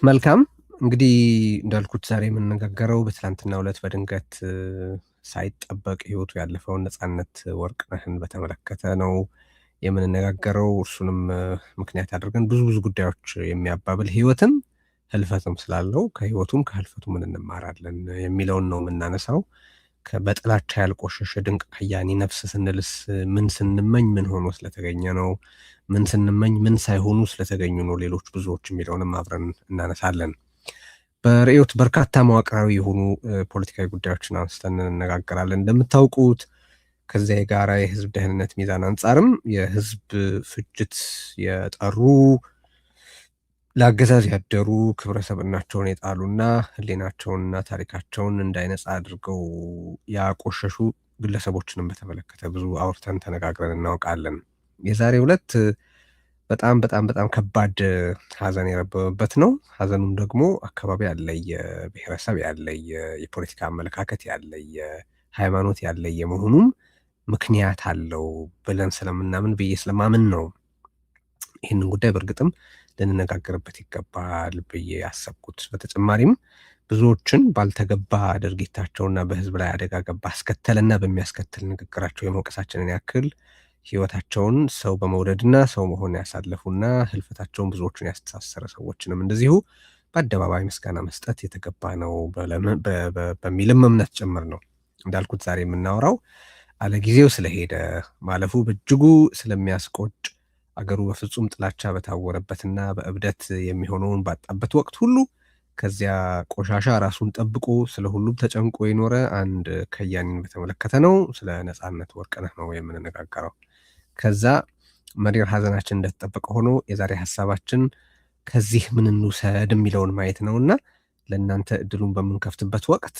መልካም እንግዲህ እንዳልኩት ዛሬ የምንነጋገረው በትላንትናው ዕለት በድንገት ሳይጠበቅ ህይወቱ ያለፈውን ነጻነት ወርቅነህን በተመለከተ ነው የምንነጋገረው። እርሱንም ምክንያት አድርገን ብዙ ጉዳዮች የሚያባብል ህይወትም ህልፈትም ስላለው ከህይወቱም ከህልፈቱ ምን እንማራለን የሚለውን ነው የምናነሳው። በጥላቻ ያልቆሸሸ ድንቅ ከያኒ ነፍስ ስንልስ ምን ስንመኝ ምን ሆኖ ስለተገኘ ነው? ምን ስንመኝ ምን ሳይሆኑ ስለተገኙ ነው ሌሎች ብዙዎች የሚለውንም አብረን እናነሳለን። በርዕዮት በርካታ መዋቅራዊ የሆኑ ፖለቲካዊ ጉዳዮችን አንስተን እንነጋገራለን። እንደምታውቁት ከዚያ የጋራ የህዝብ ደህንነት ሚዛን አንጻርም የህዝብ ፍጅት የጠሩ ለአገዛዝ ያደሩ ክብረ ሰብዕናቸውን የጣሉና ህሊናቸውንና ታሪካቸውን እንዳይነጻ አድርገው ያቆሸሹ ግለሰቦችንም በተመለከተ ብዙ አውርተን ተነጋግረን እናውቃለን። የዛሬው ዕለት በጣም ከባድ ሀዘን የረበበበት ነው። ሀዘኑም ደግሞ አካባቢ ያለየ፣ ብሔረሰብ ያለየ፣ የፖለቲካ አመለካከት ያለየ፣ ሃይማኖት ያለየ መሆኑም ምክንያት አለው ብለን ስለምናምን ብዬ ስለማምን ነው ይህንን ጉዳይ በእርግጥም ልንነጋገርበት ይገባል ብዬ ያሰብኩት። በተጨማሪም ብዙዎችን ባልተገባ ድርጊታቸውና በህዝብ ላይ አደጋ ገባ አስከተለና በሚያስከትል ንግግራቸው የመውቀሳችንን ያክል ህይወታቸውን ሰው በመውደድና ሰው መሆን ያሳለፉና ህልፈታቸውን ብዙዎችን ያስተሳሰረ ሰዎችንም እንደዚሁ በአደባባይ ምስጋና መስጠት የተገባ ነው በሚልም እምነት ጭምር ነው። እንዳልኩት ዛሬ የምናወራው አለጊዜው ስለሄደ ማለፉ በእጅጉ ስለሚያስቆጭ አገሩ በፍጹም ጥላቻ በታወረበትና በእብደት የሚሆነውን ባጣበት ወቅት ሁሉ ከዚያ ቆሻሻ ራሱን ጠብቆ ስለ ሁሉም ተጨንቆ የኖረ አንድ ከያኒን በተመለከተ ነው። ስለ ነጻነት ወርቅነህ ነው የምንነጋገረው። ከዛ መሪር ሀዘናችን እንደተጠበቀ ሆኖ የዛሬ ሀሳባችን ከዚህ ምን እንውሰድ የሚለውን ማየት ነውና ለእናንተ እድሉን በምንከፍትበት ወቅት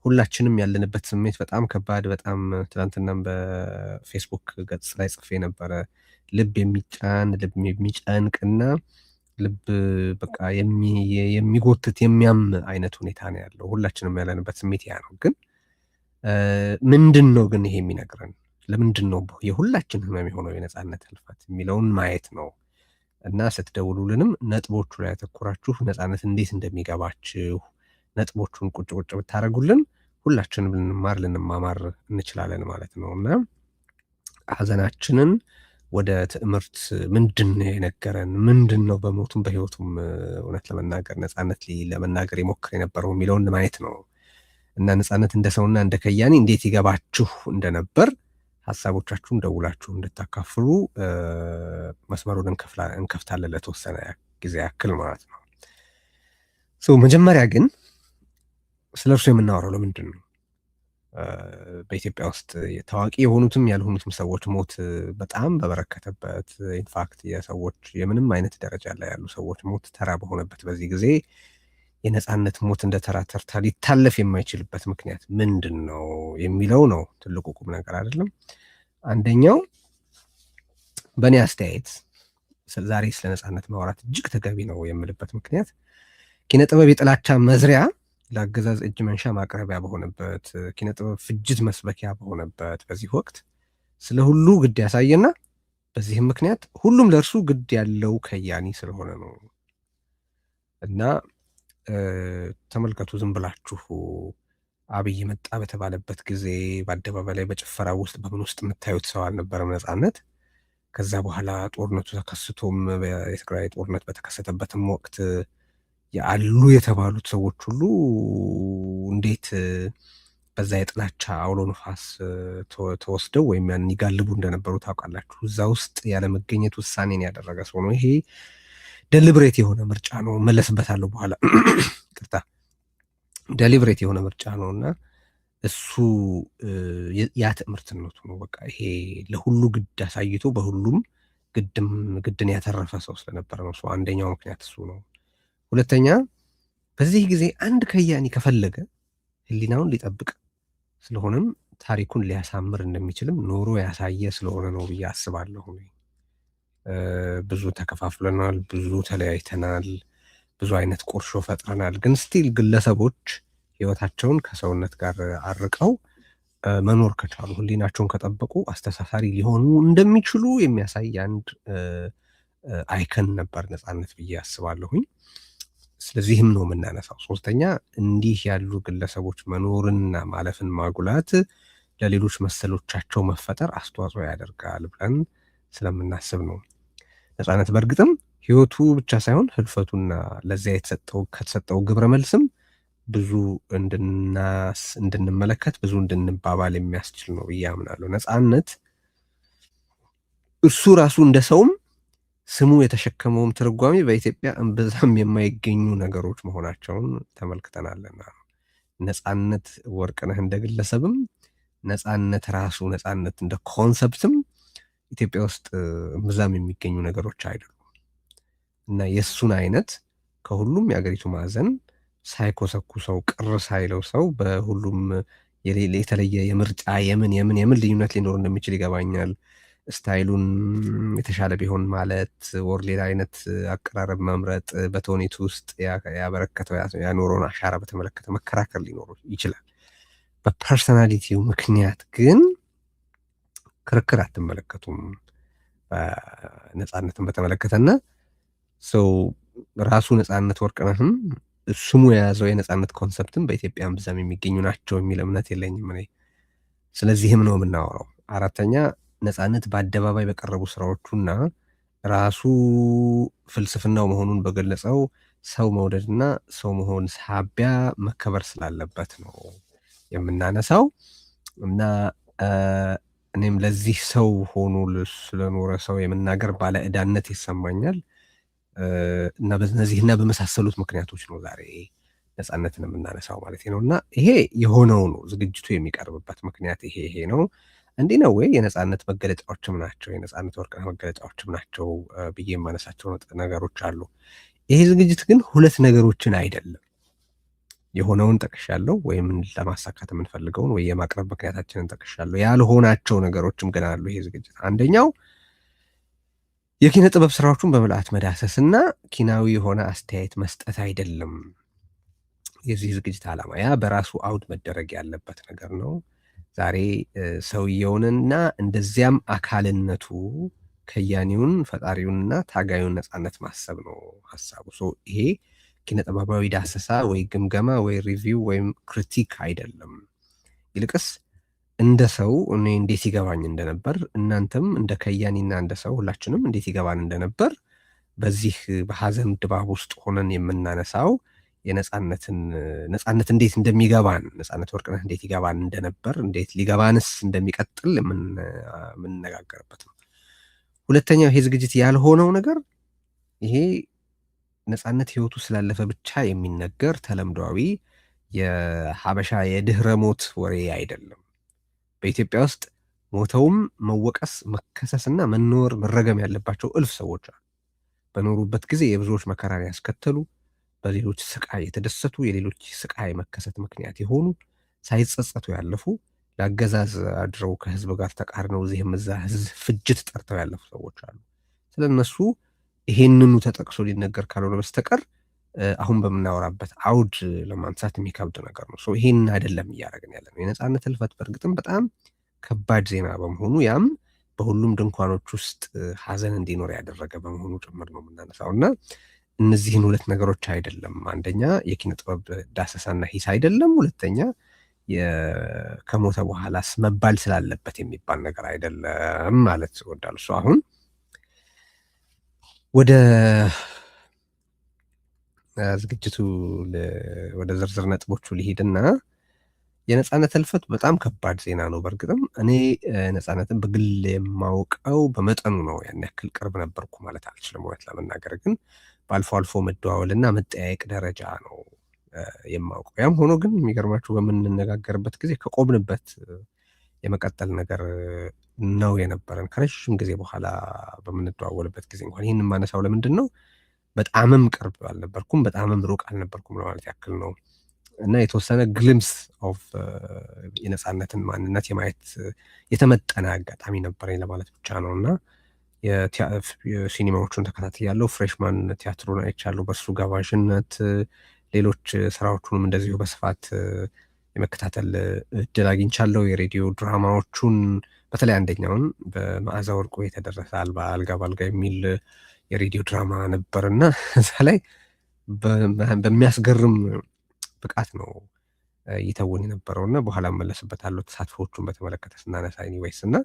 ሁላችንም ያለንበት ስሜት በጣም ከባድ፣ በጣም ትናንትናም በፌስቡክ ገጽ ላይ ጽፌ ነበረ። ልብ የሚጫን ልብ የሚጨንቅና ልብ በቃ የሚጎትት የሚያም አይነት ሁኔታ ነው ያለው። ሁላችንም ያለንበት ስሜት ያ ነው። ግን ምንድን ነው ግን ይሄ የሚነግረን? ለምንድን ነው የሁላችን ህመም የሆነው የነጻነት ህልፈት የሚለውን ማየት ነው። እና ስትደውሉልንም ነጥቦቹ ላይ ያተኮራችሁ ነጻነት እንዴት እንደሚገባችሁ ነጥቦቹን ቁጭ ብታደርጉልን ሁላችንም ልንማማር እንችላለን ማለት ነው። እና ሀዘናችንን ወደ ትዕምርት ምንድን ነው የነገረን? ምንድን ነው በሞቱም በህይወቱም እውነት ለመናገር ነጻነት ለመናገር የሞክር የነበረው የሚለውን ማየት ነው። እና ነጻነት እንደ ሰውና እንደ ከያኒ እንዴት ይገባችሁ እንደነበር ሀሳቦቻችሁን ደውላችሁ እንድታካፍሉ መስመሩን እንከፍታለን ለተወሰነ ጊዜ ያክል ማለት ነው። መጀመሪያ ግን ስለ እርሱ የምናወራው ለምንድን ነው? በኢትዮጵያ ውስጥ ታዋቂ የሆኑትም ያልሆኑትም ሰዎች ሞት በጣም በበረከተበት፣ ኢንፋክት የሰዎች የምንም አይነት ደረጃ ላይ ያሉ ሰዎች ሞት ተራ በሆነበት በዚህ ጊዜ የነጻነት ሞት እንደ ተራ ተርታ ሊታለፍ የማይችልበት ምክንያት ምንድን ነው የሚለው ነው ትልቁ ቁም ነገር አይደለም። አንደኛው በእኔ አስተያየት ዛሬ ስለ ነጻነት ማውራት እጅግ ተገቢ ነው የምልበት ምክንያት ኪነጥበብ የጥላቻ መዝሪያ ለአገዛዝ እጅ መንሻ ማቅረቢያ በሆነበት፣ ኪነጥበብ ፍጅት መስበኪያ በሆነበት በዚህ ወቅት ስለ ሁሉ ግድ ያሳየና በዚህም ምክንያት ሁሉም ለእርሱ ግድ ያለው ከያኒ ስለሆነ ነው። እና ተመልከቱ፣ ዝም ብላችሁ አብይ መጣ በተባለበት ጊዜ በአደባባይ ላይ በጭፈራ ውስጥ በምን ውስጥ የምታዩት ሰው አልነበረም ነጻነት። ከዛ በኋላ ጦርነቱ ተከስቶም የትግራይ ጦርነት በተከሰተበትም ወቅት ያሉ የተባሉት ሰዎች ሁሉ እንዴት በዛ የጥላቻ አውሎ ነፋስ ተወስደው ወይም ያን ይጋልቡ እንደነበሩ ታውቃላችሁ። እዛ ውስጥ ያለመገኘት ውሳኔን ያደረገ ሰው ነው። ይሄ ደሊብሬት የሆነ ምርጫ ነው። መለስበታለሁ በኋላ ቅርታ። ደሊብሬት የሆነ ምርጫ ነው እና እሱ ያ ትምህርትነቱ ነው። በቃ ይሄ ለሁሉ ግድ አሳይቶ በሁሉም ግድን ያተረፈ ሰው ስለነበረ ነው። ሰው አንደኛው ምክንያት እሱ ነው። ሁለተኛ በዚህ ጊዜ አንድ ከያኒ ከፈለገ ህሊናውን ሊጠብቅ ስለሆነም ታሪኩን ሊያሳምር እንደሚችልም ኖሮ ያሳየ ስለሆነ ነው ብዬ አስባለሁ። ብዙ ተከፋፍለናል፣ ብዙ ተለያይተናል፣ ብዙ አይነት ቁርሾ ፈጥረናል። ግን ስቲል ግለሰቦች ህይወታቸውን ከሰውነት ጋር አርቀው መኖር ከቻሉ ህሊናቸውን ከጠበቁ አስተሳሳሪ ሊሆኑ እንደሚችሉ የሚያሳይ አንድ አይከን ነበር ነጻነት ብዬ አስባለሁኝ። ስለዚህም ነው የምናነሳው። ሶስተኛ እንዲህ ያሉ ግለሰቦች መኖርና ማለፍን ማጉላት ለሌሎች መሰሎቻቸው መፈጠር አስተዋጽኦ ያደርጋል ብለን ስለምናስብ ነው። ነፃነት በእርግጥም ህይወቱ ብቻ ሳይሆን ህልፈቱና ለዚያ ከተሰጠው ግብረ መልስም ብዙ እንድንመለከት ብዙ እንድንባባል የሚያስችል ነው ብዬ አምናለሁ። ነፃነት እርሱ ራሱ እንደ ሰውም ስሙ የተሸከመውም ትርጓሜ በኢትዮጵያ እምብዛም የማይገኙ ነገሮች መሆናቸውን ተመልክተናልና ነፃነት ወርቅነህ እንደ ግለሰብም ነፃነት ራሱ ነፃነት እንደ ኮንሰፕትም ኢትዮጵያ ውስጥ እምብዛም የሚገኙ ነገሮች አይደሉም እና የእሱን አይነት ከሁሉም የአገሪቱ ማዕዘን ሳይኮሰኩሰው ቅር ሳይለው ሰው በሁሉም የተለየ የምርጫ የምን ልዩነት ሊኖር እንደሚችል ይገባኛል። ስታይሉን የተሻለ ቢሆን ማለት ወር ሌላ አይነት አቀራረብ መምረጥ በተውኔቱ ውስጥ ያበረከተው ያኖረውን አሻራ በተመለከተ መከራከር ሊኖሩ ይችላል። በፐርሰናሊቲው ምክንያት ግን ክርክር አትመለከቱም ነፃነትን በተመለከተና ሰው ራሱ ነፃነት ወርቅነህም ስሙ የያዘው የነፃነት ኮንሰፕትም በኢትዮጵያ እምብዛም የሚገኙ ናቸው የሚል እምነት የለኝም እኔ። ስለዚህም ነው የምናወራው። አራተኛ ነፃነት በአደባባይ በቀረቡ ስራዎቹና ራሱ ፍልስፍናው መሆኑን በገለጸው ሰው መውደድና ሰው መሆን ሳቢያ መከበር ስላለበት ነው የምናነሳው እና እኔም ለዚህ ሰው ሆኖ ስለኖረ ሰው የመናገር ባለ ዕዳነት ይሰማኛል እና በእነዚህና በመሳሰሉት ምክንያቶች ነው ዛሬ ነፃነትን የምናነሳው ማለት ነው። እና ይሄ የሆነው ነው ዝግጅቱ የሚቀርብበት ምክንያት ይሄ ነው። እንዲህ ነው ወይ የነፃነት መገለጫዎችም ናቸው የነፃነት ወርቅነህ መገለጫዎችም ናቸው ብዬ የማነሳቸው ነገሮች አሉ። ይሄ ዝግጅት ግን ሁለት ነገሮችን አይደለም። የሆነውን ጠቅሻለሁ ወይም ለማሳካት የምንፈልገውን ወይ የማቅረብ ምክንያታችንን ጠቅሻለሁ። ያልሆናቸው ነገሮችም ግን አሉ። ይሄ ዝግጅት አንደኛው የኪነ ጥበብ ስራዎቹን በምልአት መዳሰስና ኪናዊ የሆነ አስተያየት መስጠት አይደለም የዚህ ዝግጅት ዓላማ። ያ በራሱ አውድ መደረግ ያለበት ነገር ነው። ዛሬ ሰውየውንና እንደዚያም አካልነቱ ከያኒውን ፈጣሪውንና ታጋዩን ነፃነት ማሰብ ነው ሀሳቡ። ይሄ ኪነ ጥበባዊ ዳሰሳ ወይ ግምገማ ወይ ሪቪው ወይም ክሪቲክ አይደለም። ይልቅስ እንደ ሰው እኔ እንዴት ይገባኝ እንደነበር እናንተም እንደ ከያኒና እንደ ሰው ሁላችንም እንዴት ይገባን እንደነበር በዚህ በሐዘን ድባብ ውስጥ ሆነን የምናነሳው ነፃነት እንዴት እንደሚገባን ነፃነት ወርቅነህ እንዴት ይገባን እንደነበር እንዴት ሊገባንስ እንደሚቀጥል የምንነጋገርበት ነው። ሁለተኛው ይሄ ዝግጅት ያልሆነው ነገር ይሄ ነፃነት ህይወቱ ስላለፈ ብቻ የሚነገር ተለምዷዊ የሀበሻ የድህረ ሞት ወሬ አይደለም። በኢትዮጵያ ውስጥ ሞተውም መወቀስ መከሰስና መኖር መረገም ያለባቸው እልፍ ሰዎች አሉ። በኖሩበት ጊዜ የብዙዎች መከራን ያስከተሉ፣ በሌሎች ስቃይ የተደሰቱ፣ የሌሎች ስቃይ መከሰት ምክንያት የሆኑ፣ ሳይጸጸቱ ያለፉ፣ ለአገዛዝ አድረው ከህዝብ ጋር ተቃርነው እዚህም እዛ ህዝብ ፍጅት ጠርተው ያለፉ ሰዎች አሉ። ስለነሱ ይሄንኑ ተጠቅሶ ሊነገር ካልሆነ በስተቀር አሁን በምናወራበት አውድ ለማንሳት የሚከብድ ነገር ነው። ይሄን አይደለም እያደረግን ያለ ነው። የነፃነት ህልፈት በእርግጥም በጣም ከባድ ዜና በመሆኑ ያም በሁሉም ድንኳኖች ውስጥ ሀዘን እንዲኖር ያደረገ በመሆኑ ጭምር ነው የምናነሳው እና እነዚህን ሁለት ነገሮች አይደለም። አንደኛ የኪነ ጥበብ ዳሰሳና ሂስ አይደለም። ሁለተኛ ከሞተ በኋላስ መባል ስላለበት የሚባል ነገር አይደለም ማለት እወዳለሁ። አሁን ወደ ዝግጅቱ ወደ ዝርዝር ነጥቦቹ ሊሄድና የነፃነት ህልፈት በጣም ከባድ ዜና ነው። በእርግጥም እኔ ነፃነትን በግል የማውቀው በመጠኑ ነው። ያን ያክል ቅርብ ነበርኩ ማለት አልችልም። እውነት ለመናገር ግን በአልፎ አልፎ መደዋወልና መጠያየቅ ደረጃ ነው የማውቀው። ያም ሆኖ ግን የሚገርማችሁ በምንነጋገርበት ጊዜ ከቆምንበት የመቀጠል ነገር ነው የነበረን። ከረዥም ጊዜ በኋላ በምንደዋወልበት ጊዜ እንኳን ይህን የማነሳው ለምንድን ነው? በጣምም ቅርብ አልነበርኩም፣ በጣምም ሩቅ አልነበርኩም ለማለት ያክል ነው እና የተወሰነ ግሊምስ ኦፍ የነፃነትን ማንነት የማየት የተመጠነ አጋጣሚ ነበረኝ ለማለት ብቻ ነው እና ሲኒማዎቹን ተከታትያለሁ። ፍሬሽማን ቲያትሩን አይቻለሁ በእርሱ ጋባዥነት። ሌሎች ስራዎቹንም እንደዚሁ በስፋት የመከታተል እድል አግኝቻለሁ። የሬዲዮ ድራማዎቹን በተለይ አንደኛውን በመዓዛ ወርቁ የተደረሰ አልጋ በአልጋ የሚል የሬዲዮ ድራማ ነበርና እዛ ላይ በሚያስገርም ብቃት ነው ይተውን የነበረውና በኋላ እመለስበታለሁ ተሳትፎቹን በተመለከተ ስናነሳ ኤኒዌይስ እና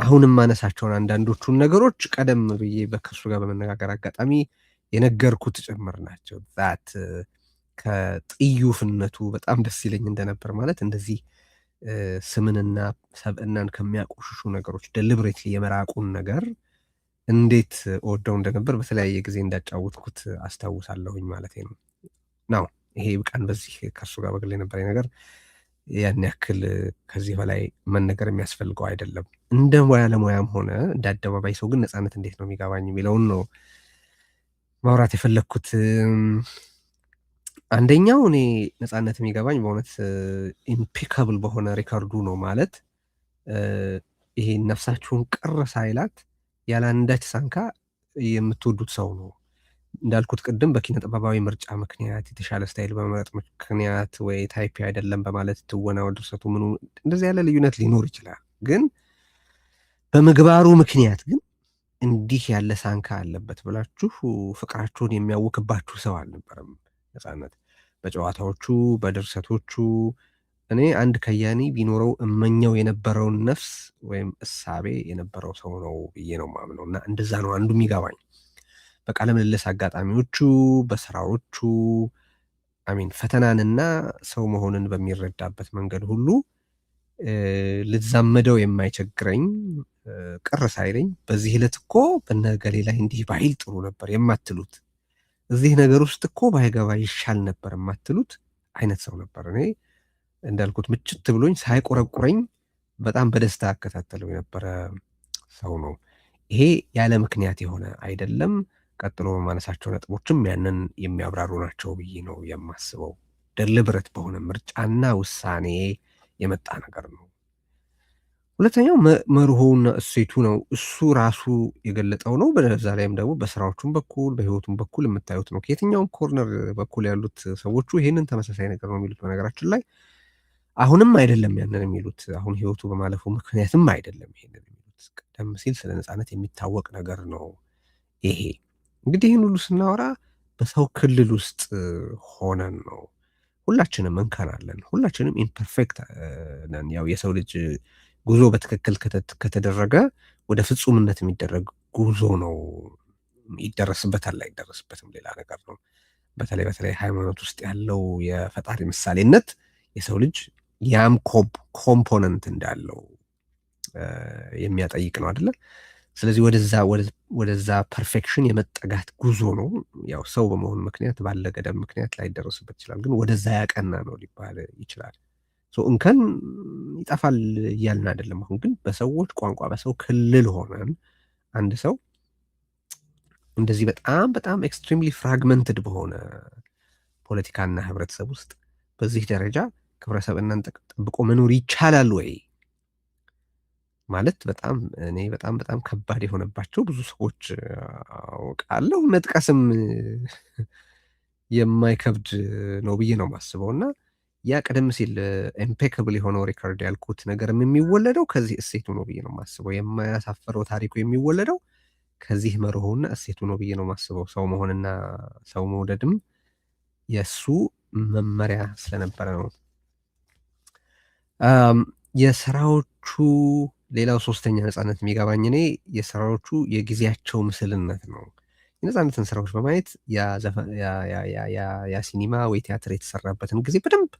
አሁንም ማነሳቸውን አንዳንዶቹን ነገሮች ቀደም ብዬ ከእሱ ጋር በመነጋገር አጋጣሚ የነገርኩት ጭምር ናቸው። ዛት ከጥዩፍነቱ በጣም ደስ ይለኝ እንደነበር ማለት እንደዚህ ስምንና ሰብዕናን ከሚያቆሽሹ ነገሮች ደሊብሬትሊ የመራቁን ነገር እንዴት ወደው እንደነበር በተለያየ ጊዜ እንዳጫወትኩት አስታውሳለሁኝ ማለት ነው። ናው ይሄ ቀን በዚህ ከእሱ ጋር በግል የነበረኝ ነገር ያን ያክል ከዚህ በላይ መነገር የሚያስፈልገው አይደለም። እንደ ባለሙያም ሆነ እንደ አደባባይ ሰው ግን ነፃነት እንዴት ነው የሚገባኝ የሚለውን ነው ማውራት የፈለግኩት። አንደኛው እኔ ነፃነት የሚገባኝ በእውነት ኢምፒካብል በሆነ ሪካርዱ ነው ማለት ይሄ ነፍሳችሁን ቅር ሳይላት ያለ አንዳች ሳንካ የምትወዱት ሰው ነው። እንዳልኩት ቅድም በኪነ ጥበባዊ ምርጫ ምክንያት የተሻለ ስታይል በመምረጥ ምክንያት ወይ ታይፕ አይደለም በማለት ትወናው ድርሰቱ ምኑ እንደዚህ ያለ ልዩነት ሊኖር ይችላል። ግን በምግባሩ ምክንያት ግን እንዲህ ያለ ሳንካ አለበት ብላችሁ ፍቅራችሁን የሚያውክባችሁ ሰው አልነበረም ነፃነት። በጨዋታዎቹ በድርሰቶቹ እኔ አንድ ከያኒ ቢኖረው እመኘው የነበረውን ነፍስ ወይም እሳቤ የነበረው ሰው ነው ብዬ ነው ማምነው እና እንደዛ ነው አንዱ የሚገባኝ በቃለ ምልልስ አጋጣሚዎቹ በስራዎቹ አሚን ፈተናንና ሰው መሆንን በሚረዳበት መንገድ ሁሉ ልዛመደው የማይቸግረኝ ቅር ሳይለኝ በዚህ ዕለት እኮ በነገሌ ላይ እንዲህ ባይል ጥሩ ነበር የማትሉት እዚህ ነገር ውስጥ እኮ ባይገባ ይሻል ነበር የማትሉት አይነት ሰው ነበር። እኔ እንዳልኩት ምችት ብሎኝ ሳይቆረቁረኝ በጣም በደስታ አከታተለው የነበረ ሰው ነው። ይሄ ያለ ምክንያት የሆነ አይደለም። ቀጥሎ በማነሳቸው ነጥቦችም ያንን የሚያብራሩ ናቸው ብዬ ነው የማስበው። ደልብረት በሆነ ምርጫና ውሳኔ የመጣ ነገር ነው። ሁለተኛው መርሆውና እሴቱ ነው። እሱ ራሱ የገለጠው ነው። በዛ ላይም ደግሞ በስራዎቹም በኩል በህይወቱም በኩል የምታዩት ነው። ከየትኛውም ኮርነር በኩል ያሉት ሰዎቹ ይሄንን ተመሳሳይ ነገር ነው የሚሉት። በነገራችን ላይ አሁንም አይደለም ያንን የሚሉት፣ አሁን ህይወቱ በማለፉ ምክንያትም አይደለም ይሄንን የሚሉት። ቀደም ሲል ስለ ነፃነት የሚታወቅ ነገር ነው ይሄ። እንግዲህ ይህን ሁሉ ስናወራ በሰው ክልል ውስጥ ሆነን ነው። ሁላችንም እንከን አለን። ሁላችንም ኢምፐርፌክት ነን። ያው የሰው ልጅ ጉዞ በትክክል ከተደረገ ወደ ፍጹምነት የሚደረግ ጉዞ ነው። ይደረስበታል አይደረስበትም ሌላ ነገር ነው። በተለይ ሃይማኖት ውስጥ ያለው የፈጣሪ ምሳሌነት የሰው ልጅ ያም ኮምፖነንት እንዳለው የሚያጠይቅ ነው አይደለ? ስለዚህ ወደዛ ፐርፌክሽን የመጠጋት ጉዞ ነው። ያው ሰው በመሆኑ ምክንያት ባለ ገደብ ምክንያት ላይደረስበት ይችላል፣ ግን ወደዛ ያቀና ነው ሊባል ይችላል። እንከን ይጠፋል እያልን አይደለም። አሁን ግን በሰዎች ቋንቋ በሰው ክልል ሆነን አንድ ሰው እንደዚህ በጣም ኤክስትሪምሊ ፍራግመንትድ በሆነ ፖለቲካና ህብረተሰብ ውስጥ በዚህ ደረጃ ክብረ ሰብዕናን ጠብቆ መኖር ይቻላል ወይ ማለት እኔ በጣም ከባድ የሆነባቸው ብዙ ሰዎች አውቃለሁ። መጥቀስም የማይከብድ ነው ብዬ ነው የማስበው እና ያ ቀደም ሲል ኢምፔካብል የሆነው ሪካርድ ያልኩት ነገርም የሚወለደው ከዚህ እሴቱ ነው ብዬ ነው የማስበው። የማያሳፍረው ታሪኩ የሚወለደው ከዚህ መርሆና እሴቱ ነው ብዬ ነው የማስበው። ሰው መሆንና ሰው መውደድም የእሱ መመሪያ ስለነበረ ነው። የስራዎቹ ሌላው ሶስተኛ ነፃነት የሚገባኝ እኔ የስራዎቹ የጊዜያቸው ምስልነት ነው። የነፃነትን ስራዎች በማየት ያ ሲኒማ ወይ ቲያትር የተሰራበትን ጊዜ በደንብ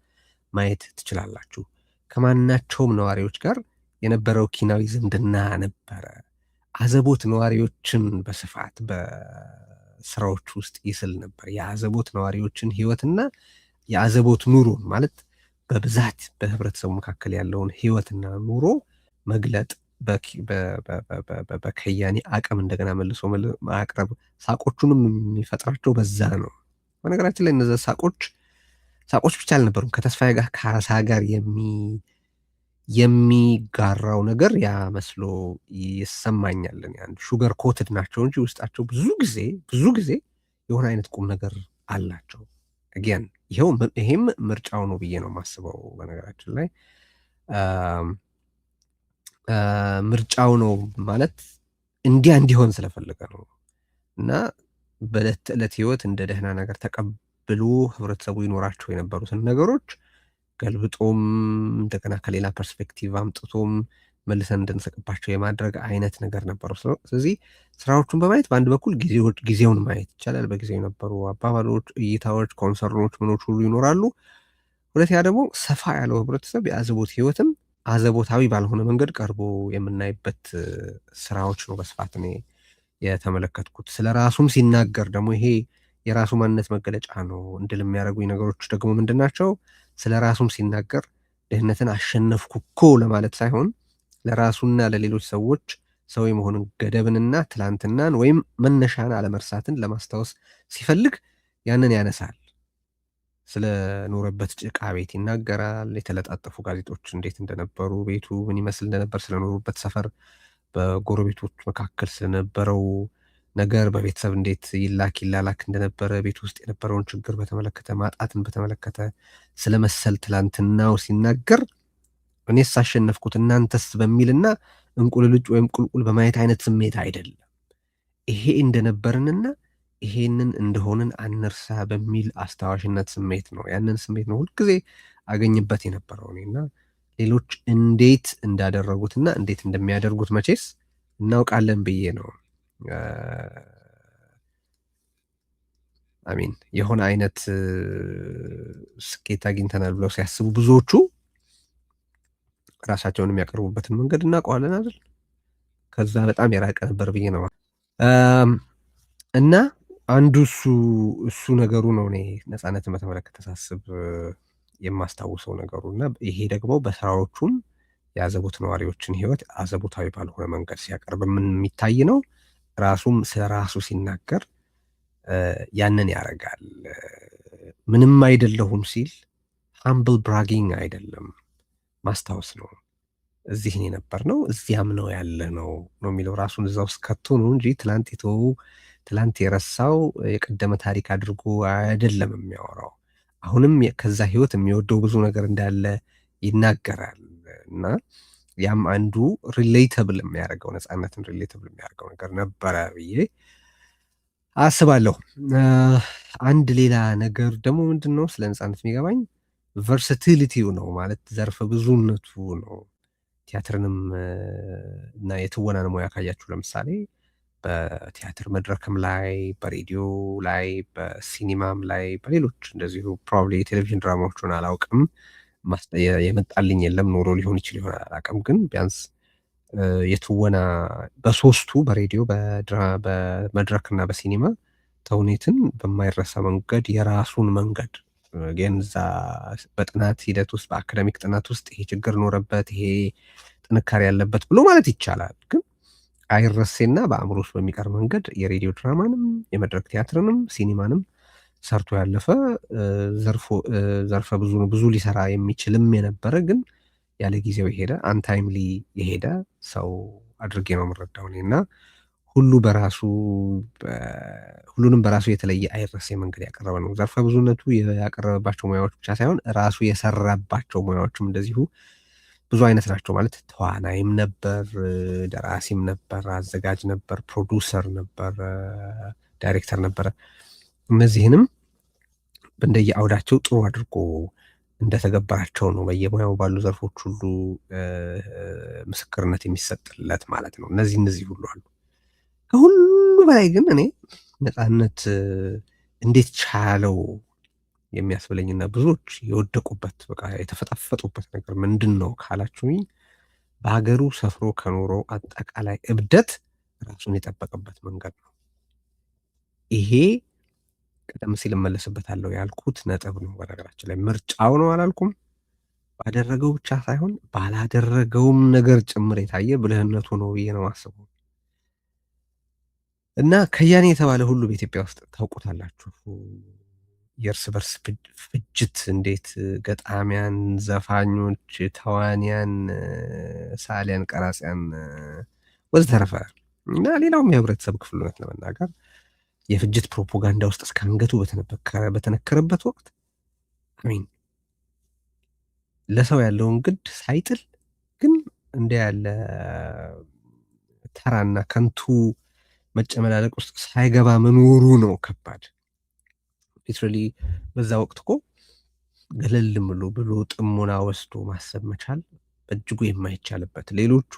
ማየት ትችላላችሁ። ከማናቸውም ነዋሪዎች ጋር የነበረው ኪናዊ ዝምድና ነበረ። አዘቦት ነዋሪዎችን በስፋት በስራዎች ውስጥ ይስል ነበር። የአዘቦት ነዋሪዎችን ህይወትና የአዘቦት ኑሮን ማለት በብዛት በህብረተሰቡ መካከል ያለውን ህይወትና ኑሮ መግለጥ በከያኒ አቅም እንደገና መልሶ ማቅረብ ሳቆቹንም የሚፈጥራቸው በዛ ነው። በነገራችን ላይ እነዚያ ሳቆች ብቻ አልነበሩም። ከተስፋዬ ጋር ካሳ ጋር የሚጋራው ነገር ያ መስሎ ይሰማኛል። አንድ ሹገር ኮትድ ናቸው እንጂ ውስጣቸው ብዙ ጊዜ የሆነ አይነት ቁም ነገር አላቸው። አጊያን ይሄም ምርጫው ነው ብዬ ነው የማስበው። በነገራችን ላይ ምርጫው ነው ማለት እንዲሆን ስለፈለገ ነው እና በዕለት ተዕለት ህይወት እንደ ደህና ነገር ተቀብሎ ህብረተሰቡ ይኖራቸው የነበሩትን ነገሮች ገልብጦም እንደገና ከሌላ ፐርስፔክቲቭ አምጥቶም መልሰን እንድንስቅባቸው የማድረግ አይነት ነገር ነበረው። ስለዚህ ስራዎቹን በማየት በአንድ በኩል ጊዜውን ማየት ይቻላል። በጊዜው የነበሩ አባባሎች፣ እይታዎች፣ ኮንሰርኖች ምኖች ሁሉ ይኖራሉ። ሁለተኛ ደግሞ ሰፋ ያለው ህብረተሰብ የአዘቦት ህይወትም አዘቦታዊ ባልሆነ መንገድ ቀርቦ የምናይበት ስራዎች ነው በስፋት እኔ የተመለከትኩት። ስለ ራሱም ሲናገር ደግሞ ይሄ የራሱ ማንነት መገለጫ ነው እንድል የሚያደርጉኝ ነገሮች ደግሞ ምንድን ናቸው? ስለ ራሱም ሲናገር ድህነትን አሸነፍኩ እኮ ለማለት ሳይሆን ለራሱና ለሌሎች ሰዎች ሰው የመሆንን ገደብንና ትላንትናን ወይም መነሻን አለመርሳትን ለማስታወስ ሲፈልግ ያንን ያነሳል። ስለ ኖረበት ጭቃ ቤት ይናገራል። የተለጣጠፉ ጋዜጦች እንዴት እንደነበሩ፣ ቤቱ ምን ይመስል እንደነበር፣ ስለኖሩበት ሰፈር፣ በጎረቤቶች መካከል ስለነበረው ነገር፣ በቤተሰብ እንዴት ይላላክ እንደነበረ፣ ቤት ውስጥ የነበረውን ችግር በተመለከተ፣ ማጣትን በተመለከተ ስለ መሰል ትላንትናው ሲናገር እኔስ አሸነፍኩት እናንተስ በሚልና እንቁልልጭ ወይም ቁልቁል በማየት አይነት ስሜት አይደለም። ይሄ እንደነበርንና ይሄንን እንደሆንን አንርሳ በሚል አስታዋሽነት ስሜት ነው። ያንን ስሜት ነው ሁልጊዜ አገኝበት የነበረው እኔና ሌሎች እንዴት እንዳደረጉትና እንዴት እንደሚያደርጉት መቼስ እናውቃለን ብዬ ነው። አሚን የሆነ አይነት ስኬት አግኝተናል ብለው ሲያስቡ ብዙዎቹ ራሳቸውን የሚያቀርቡበትን መንገድ እናውቀዋለን አይደል? ከዛ በጣም የራቀ ነበር ብዬ ነው። እና አንዱ እሱ ነገሩ ነው። እኔ ነፃነትን በተመለከተ ሳስብ የማስታውሰው ነገሩ እና ይሄ ደግሞ በስራዎቹም የአዘቦት ነዋሪዎችን ህይወት አዘቦታዊ ባልሆነ መንገድ ሲያቀርብ ምን የሚታይ ነው። ራሱም ስለ ራሱ ሲናገር ያንን ያደርጋል። ምንም አይደለሁም ሲል ሃምብል ብራጊንግ አይደለም፣ ማስታወስ ነው። እዚህ የነበር ነው እዚያም ነው ያለ ነው የሚለው ራሱን እዛ ውስጥ ከቶ ነው እንጂ ትላንት የተወው ትላንት የረሳው የቀደመ ታሪክ አድርጎ አይደለም የሚያወራው። አሁንም ከዛ ህይወት የሚወደው ብዙ ነገር እንዳለ ይናገራል እና ያም አንዱ ሪሌተብል የሚያደርገው ነፃነትን ሪሌተብል የሚያደርገው ነገር ነበረ ብዬ አስባለሁ። አንድ ሌላ ነገር ደግሞ ምንድን ነው ስለ ነፃነት የሚገባኝ ቨርሳቲሊቲው ነው፣ ማለት ዘርፈ ብዙነቱ ነው። ቲያትርንም እና የትወናን ሙያ ካያችሁ ለምሳሌ በቲያትር መድረክም ላይ፣ በሬዲዮ ላይ፣ በሲኒማም ላይ፣ በሌሎች እንደዚሁ ፕሮባብሊ የቴሌቪዥን ድራማዎቹን አላውቅም፣ የመጣልኝ የለም፣ ኖሮ ሊሆን ይችል ይሆናል አላውቅም። ግን ቢያንስ የትወና በሶስቱ በሬዲዮ በመድረክና በሲኒማ ተውኔትን በማይረሳ መንገድ የራሱን መንገድ ግን እዛ በጥናት ሂደት ውስጥ በአካዳሚክ ጥናት ውስጥ ይሄ ችግር ኖረበት ይሄ ጥንካሬ ያለበት ብሎ ማለት ይቻላል። ግን አይረሴና በአእምሮ ውስጥ በሚቀር መንገድ የሬዲዮ ድራማንም የመድረክ ቲያትርንም ሲኒማንም ሰርቶ ያለፈ ዘርፈ ብዙ ሊሰራ የሚችልም የነበረ ግን ያለ ጊዜው የሄደ አንታይምሊ የሄደ ሰው አድርጌ ነው የምረዳው እኔ። እና ሁሉንም በራሱ የተለየ አይረሴ መንገድ ያቀረበ ነው። ዘርፈ ብዙነቱ ያቀረበባቸው ሙያዎች ብቻ ሳይሆን ራሱ የሰራባቸው ሙያዎችም እንደዚሁ ብዙ አይነት ናቸው። ማለት ተዋናይም ነበር፣ ደራሲም ነበር፣ አዘጋጅ ነበር፣ ፕሮዲውሰር ነበር፣ ዳይሬክተር ነበረ። እነዚህንም እንደየ አውዳቸው ጥሩ አድርጎ እንደተገበራቸው ነው በየሙያው ባሉ ዘርፎች ሁሉ ምስክርነት የሚሰጥለት ማለት ነው። እነዚህ ሁሉ አሉ። ከሁሉ በላይ ግን እኔ ነፃነት እንዴት ቻለው የሚያስብለኝና ብዙዎች የወደቁበት በቃ የተፈጣፈጡበት ነገር ምንድን ነው ካላችሁኝ፣ በሀገሩ ሰፍሮ ከኖረው አጠቃላይ እብደት ራሱን የጠበቀበት መንገድ ነው። ይሄ ቀደም ሲል እመለስበታለሁ ያልኩት ነጥብ ነው። በነገራችን ላይ ምርጫው ነው አላልኩም። ባደረገው ብቻ ሳይሆን ባላደረገውም ነገር ጭምር የታየ ብልህነቱ ነው ብዬ ነው ማስበው። እና ከያኔ የተባለ ሁሉ በኢትዮጵያ ውስጥ ታውቁታላችሁ። የእርስ በርስ ፍጅት እንዴት ገጣሚያን፣ ዘፋኞች፣ ተዋንያን፣ ሳሊያን፣ ቀራጺያን ወዘተረፈ እና ሌላውም የህብረተሰብ ክፍል እውነት ለመናገር የፍጅት ፕሮፓጋንዳ ውስጥ እስከ አንገቱ በተነከረበት ወቅት አሚን ለሰው ያለውን ግድ ሳይጥል ግን እንደ ያለ ተራና ከንቱ መጨመላለቅ ውስጥ ሳይገባ መኖሩ ነው ከባድ። ሊትራሊ በዛ ወቅት እኮ ገለል ብሎ ጥሞና ወስዶ ማሰብ መቻል በእጅጉ የማይቻልበት፣ ሌሎቹ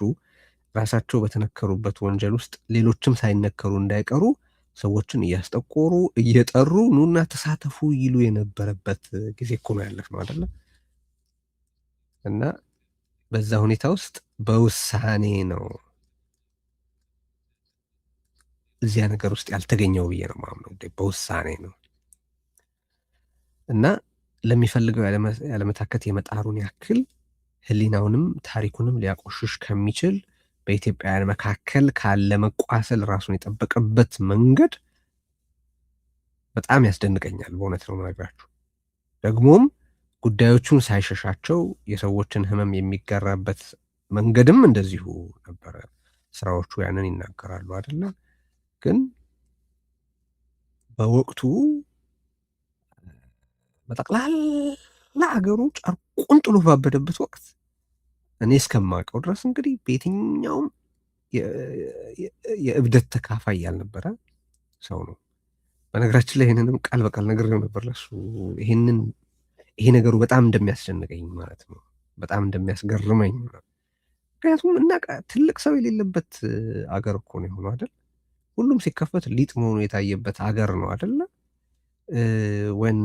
ራሳቸው በተነከሩበት ወንጀል ውስጥ ሌሎችም ሳይነከሩ እንዳይቀሩ ሰዎችን እያስጠቆሩ እየጠሩ ኑና ተሳተፉ ይሉ የነበረበት ጊዜ እኮ ነው ያለፍነው አይደለ? እና በዛ ሁኔታ ውስጥ በውሳኔ ነው እዚያ ነገር ውስጥ ያልተገኘው ብዬ ነው የማምነው። በውሳኔ ነው እና ለሚፈልገው ያለመታከት የመጣሩን ያክል ሕሊናውንም ታሪኩንም ሊያቆሽሽ ከሚችል በኢትዮጵያውያን መካከል ካለ መቋሰል ራሱን የጠበቀበት መንገድ በጣም ያስደንቀኛል። በእውነት ነው የምነግራችሁ። ደግሞም ጉዳዮቹን ሳይሸሻቸው የሰዎችን ሕመም የሚጋራበት መንገድም እንደዚሁ ነበረ። ስራዎቹ ያንን ይናገራሉ አይደለ? ግን በወቅቱ በጠቅላላ ሀገሩ ጨርቁን ጥሎ ባበደበት ወቅት እኔ እስከማውቀው ድረስ እንግዲህ በየትኛውም የእብደት ተካፋይ ያልነበረ ሰው ነው። በነገራችን ላይ ይህንንም ቃል በቃል ነግሬው ነበር ለሱ ይሄ ነገሩ በጣም እንደሚያስደንቀኝ ማለት ነው፣ በጣም እንደሚያስገርመኝ። ምክንያቱም እና ትልቅ ሰው የሌለበት አገር እኮ ነው የሆነው አይደል? ሁሉም ሲከፈት ሊጥ መሆኑ የታየበት አገር ነው አይደለ? ወን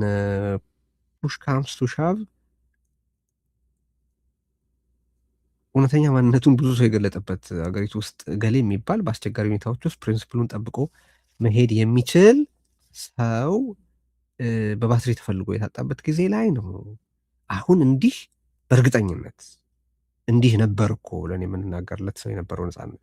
ፑሽ ካምስ ቱ ሻቭ እውነተኛ ማንነቱን ብዙ ሰው የገለጠበት አገሪቱ ውስጥ ገሌ የሚባል በአስቸጋሪ ሁኔታዎች ውስጥ ፕሪንስፕሉን ጠብቆ መሄድ የሚችል ሰው በባትሪ ተፈልጎ የታጣበት ጊዜ ላይ ነው። አሁን እንዲህ በእርግጠኝነት እንዲህ ነበር እኮ ብለን የምንናገርለት ሰው የነበረው ነፃነት